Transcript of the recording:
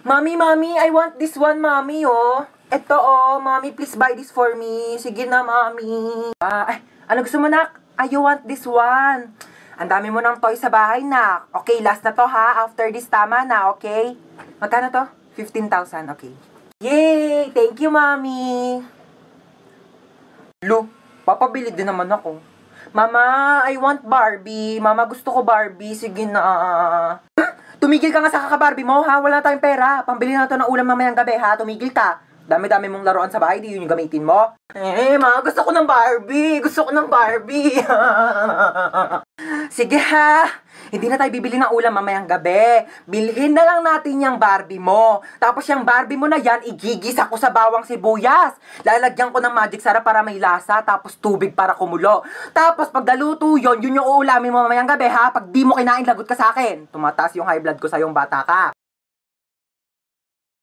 Mami, I want this one, Mami, oh. Eto, oh, Mami, please buy this for me. Sige na, Mami. Ano gusto mo, nak? You want this one. Ang dami mo ng toy sa bahay, nak. Okay, last na to, ha? After this, tama na, okay? Magkano to? 15,000, okay. Yay! Thank you, Mami. Lu, papabili din naman ako. Mama, I want Barbie. Mama, gusto ko Barbie. Sige na. Tumigil ka nga sa kaka-Barbie mo, ha? Wala tayong pera. Pambili na to ng ulam mamayang gabi, ha? Tumigil ka. Dami-dami mong laruan sa bahay, di yun yung gamitin mo. Ma, gusto ko ng Barbie. Gusto ko ng Barbie. Sige, ha? Hindi na tayo bibili ng ulam mamayang gabi. Bilhin na lang natin yung Barbie mo. Tapos yung Barbie mo na yan, igigis ako sa bawang sibuyas. Lalagyan ko ng magic sarap para may lasa, tapos tubig para kumulo. Tapos pag naluto yun yung uulamin mo mamayang gabi, ha? Pag di mo kinain, lagot ka sa akin. Tumataas yung high blood ko sa yung bata ka.